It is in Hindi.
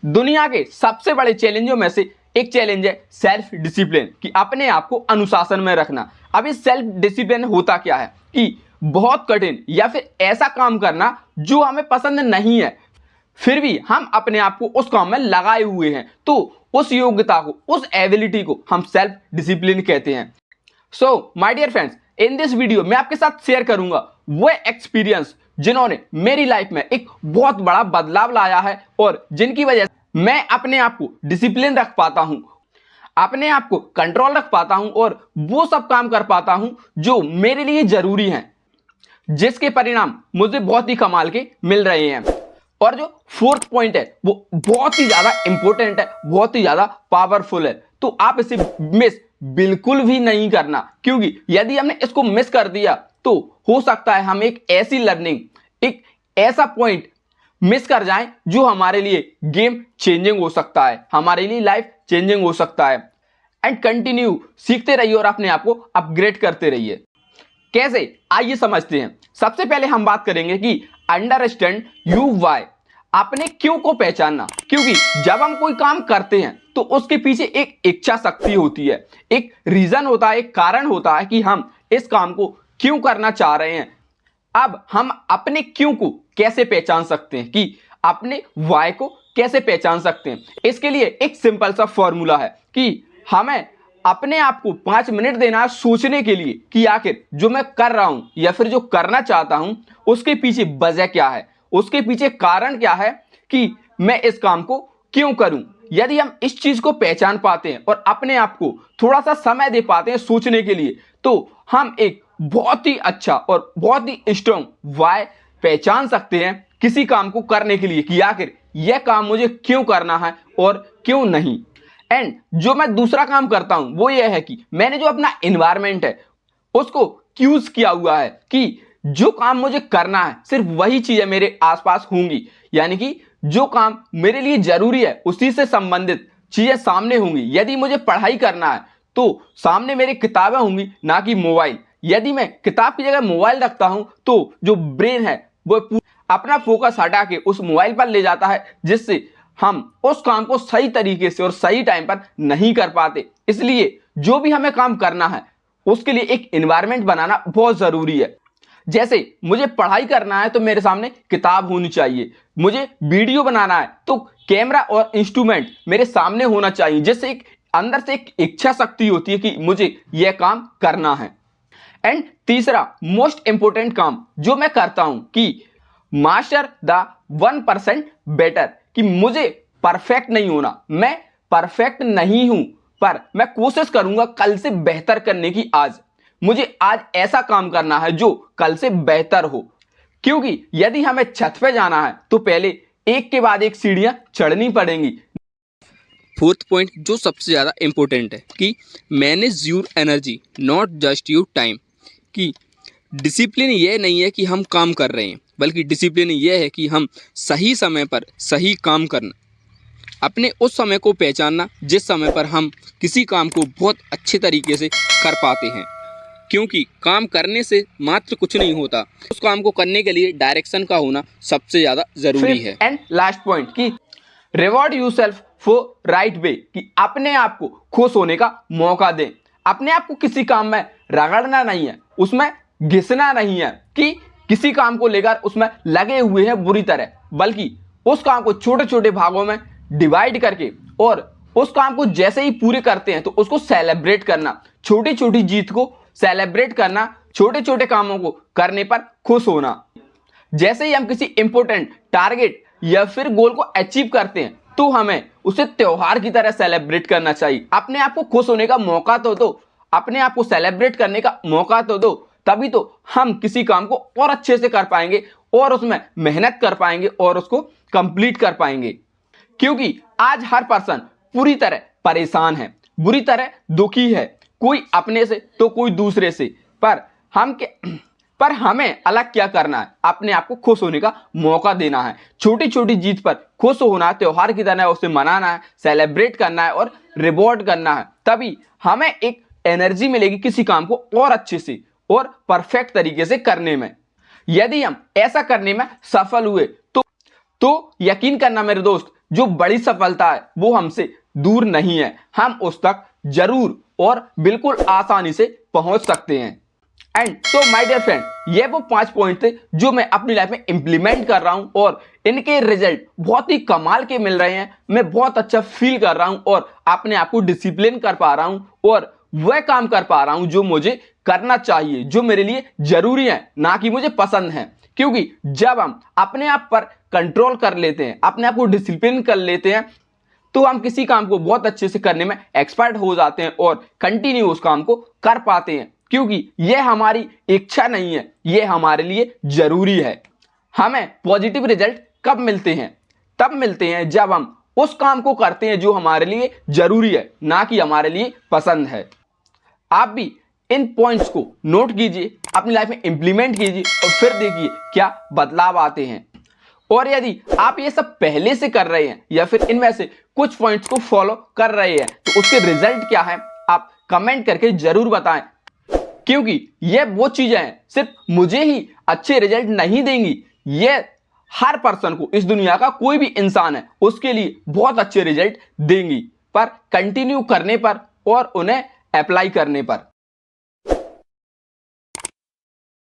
दुनिया के सबसे बड़े चैलेंजों में से एक चैलेंज है सेल्फ डिसिप्लिन, कि अपने आप को अनुशासन में रखना। अब इस सेल्फ डिसिप्लिन होता क्या है कि बहुत कठिन या फिर ऐसा काम करना जो हमें पसंद नहीं है, फिर भी हम अपने आप को उस काम में लगाए हुए हैं, तो उस योग्यता को, उस एबिलिटी को हम सेल्फ डिसिप्लिन कहते हैं। So my dear friends, in this video मैं आपके साथ शेयर करूंगा वो एक्सपीरियंस जिन्होंने मेरी लाइफ में एक बहुत बड़ा बदलाव लाया है और जिनकी वजह से मैं अपने आप को डिसिप्लिन रख पाता हूं, अपने आप को कंट्रोल रख पाता हूं और वो सब काम कर पाता हूं जो मेरे लिए जरूरी हैं, जिसके परिणाम मुझे बहुत ही कमाल के मिल रहे हैं। और जो फोर्थ पॉइंट है वो बहुत ही ज्यादा इंपॉर्टेंट है, बहुत ही ज्यादा पावरफुल है, तो आप इसे मिस बिल्कुल भी नहीं करना, क्योंकि यदि हमने इसको मिस कर दिया तो हो सकता है हम एक ऐसी लर्निंग, एक ऐसा पॉइंट मिस कर जाएं जो हमारे लिए गेम चेंजिंग हो सकता है, हमारे लिए लाइफ चेंजिंग हो सकता है। एंड कंटिन्यू सीखते रहिए और अपने आप को अपग्रेड करते रहिए। कैसे, आइए समझते हैं। सबसे पहले हम बात करेंगे कि अंडरस्टैंड यू वाई, अपने क्यों को पहचानना, क्योंकि जब हम कोई काम करते हैं तो उसके पीछे एक इच्छा शक्ति होती है, एक रीजन होता है, एक कारण होता है कि हम इस काम को क्यों करना चाह रहे हैं। अब हम अपने क्यों को कैसे पहचान सकते हैं, कि अपने वाई को कैसे पहचान सकते हैं। इसके लिए एक सिंपल सा फॉर्मूला है कि हमें अपने आप को 5 मिनट देना है सोचने के लिए कि आखिर जो मैं कर रहा हूं या फिर जो करना चाहता हूं उसके पीछे वजह क्या है, उसके पीछे कारण क्या है कि मैं इस काम को क्यों करूं। यदि हम इस चीज को पहचान पाते हैं और अपने आप को थोड़ा सा समय दे पाते हैं सोचने के लिए, तो हम एक बहुत ही अच्छा और बहुत ही स्ट्रॉन्ग वाई पहचान सकते हैं किसी काम को करने के लिए, कि आखिर यह काम मुझे क्यों करना है और क्यों नहीं। एंड जो मैं दूसरा काम करता हूं वो ये है कि मैंने जो अपना एनवायरनमेंट है उसको क्यूज किया हुआ है कि जो काम मुझे करना है सिर्फ वही चीजें मेरे आसपास होंगी, यानी कि जो काम मेरे लिए जरूरी है उसी से संबंधित चीजें सामने होंगी। यदि मुझे पढ़ाई करना है तो सामने मेरी किताबें होंगी, ना कि मोबाइल। यदि मैं किताब की जगह मोबाइल रखता हूं तो जो ब्रेन है वो अपना फोकस हटा के उस मोबाइल पर ले जाता है, जिससे हम उस काम को सही तरीके से और सही टाइम पर नहीं कर पाते। इसलिए जो भी हमें काम करना है उसके लिए एक एनवायरनमेंट बनाना बहुत जरूरी है। जैसे मुझे पढ़ाई करना है तो मेरे सामने किताब होनी चाहिए, मुझे वीडियो बनाना है तो कैमरा और इंस्ट्रूमेंट मेरे सामने होना चाहिए, जिससे एक अंदर से एक इच्छा शक्ति होती है कि मुझे यह काम करना है। एंड तीसरा मोस्ट इंपोर्टेंट काम जो मैं करता हूं कि मास्टर द 1% बेटर, कि मुझे परफेक्ट नहीं होना, मैं परफेक्ट नहीं हूं, पर मैं कोशिश करूंगा कल से बेहतर करने की। आज मुझे आज ऐसा काम करना है जो कल से बेहतर हो, क्योंकि यदि हमें छत पे जाना है तो पहले एक के बाद एक सीढ़ियां चढ़नी पड़ेंगी। फोर्थ पॉइंट जो सबसे ज़्यादा इम्पोर्टेंट है कि manage your energy not just your time, कि डिसिप्लिन ये नहीं है कि हम काम कर रहे हैं, बल्कि डिसिप्लिन ये है कि हम सही समय पर सही काम करना, अपने उस समय को पहचानना जिस समय पर हम किसी काम को बहुत अच्छे तरीके से कर पाते हैं। क्योंकि काम करने से मात्र कुछ नहीं होता, उस काम को करने के लिए डायरेक्शन का होना सबसे ज़्यादा ज़रूरी है। एंड लास्ट पॉइंट कि reward yourself for right way, कि अपने आप को खुश होने का मौका दें। अपने आप को किसी काम में रगड़ना नहीं है, उसमें घिसना नहीं है कि किसी काम को लेकर उसमें लगे हुए हैं बुरी तरह, बल्कि उस काम को छोटे छोटे भागों में डिवाइड करके और उस काम को जैसे ही पूरे करते हैं तो उसको सेलिब्रेट करना, छोटी छोटी जीत को सेलिब्रेट करना, छोटे छोटे कामों को करने पर खुश होना। जैसे ही हम किसी इंपॉर्टेंट टारगेट या फिर गोल को अचीव करते हैं तो हमें उसे त्योहार की तरह सेलिब्रेट करना चाहिए। अपने आप को खुश होने का मौका तो दो, अपने आप को सेलिब्रेट करने का मौका तो दो, तभी तो हम किसी काम को और अच्छे से कर पाएंगे और उसमें मेहनत कर पाएंगे और उसको कंप्लीट कर पाएंगे। क्योंकि आज हर पर्सन पूरी तरह परेशान है, बुरी तरह दुखी है, कोई अपने से तो कोई दूसरे से, पर हमें अलग क्या करना है, अपने आप को खुश होने का मौका देना है। छोटी छोटी जीत पर खुश होना है, त्योहार की तरह उसे मनाना है, सेलिब्रेट करना है और रिवॉर्ड करना है। तभी हमें एक एनर्जी मिलेगी किसी काम को और अच्छे से और परफेक्ट तरीके से करने में। यदि हम ऐसा करने में सफल हुए तो यकीन करना मेरे दोस्त जो बड़ी सफलता है वो हमसे दूर नहीं है, हम उस तक जरूर और बिल्कुल आसानी से पहुंच सकते हैं। And so my dear friend, ये वो 5 पॉइंट थे जो मैं अपनी लाइफ में इंप्लीमेंट कर रहा हूं और इनके रिजल्ट बहुत ही कमाल के मिल रहे हैं। मैं बहुत अच्छा फील कर रहा हूं और अपने आप को डिसिप्लिन कर पा रहा हूं और वह काम कर पा रहा हूं जो मुझे करना चाहिए, जो मेरे लिए जरूरी है, ना कि मुझे पसंद है। क्योंकि जब हम अपने आप पर कंट्रोल कर लेते हैं, अपने आप को डिसिप्लिन कर लेते हैं, तो हम किसी काम को बहुत अच्छे से करने में एक्सपर्ट हो जाते हैं और कंटिन्यू उस काम को कर पाते हैं। क्योंकि यह हमारी इच्छा नहीं है, यह हमारे लिए जरूरी है। हमें पॉजिटिव रिजल्ट कब मिलते हैं? तब मिलते हैं जब हम उस काम को करते हैं जो हमारे लिए जरूरी है, ना कि हमारे लिए पसंद है। आप भी इन पॉइंट्स को नोट कीजिए, अपनी लाइफ में इंप्लीमेंट कीजिए और फिर देखिए क्या बदलाव आते हैं। और यदि आप ये सब पहले से कर रहे हैं या फिर इनमें से कुछ पॉइंट्स को फॉलो कर रहे हैं, तो उसके रिजल्ट क्या है आप कमेंट करके जरूर बताएं। क्योंकि ये वो चीजें हैं सिर्फ मुझे ही अच्छे रिजल्ट नहीं देंगी, ये हर पर्सन को, इस दुनिया का कोई भी इंसान है उसके लिए बहुत अच्छे रिजल्ट देंगी, पर कंटिन्यू करने पर और उन्हें अप्लाई करने पर।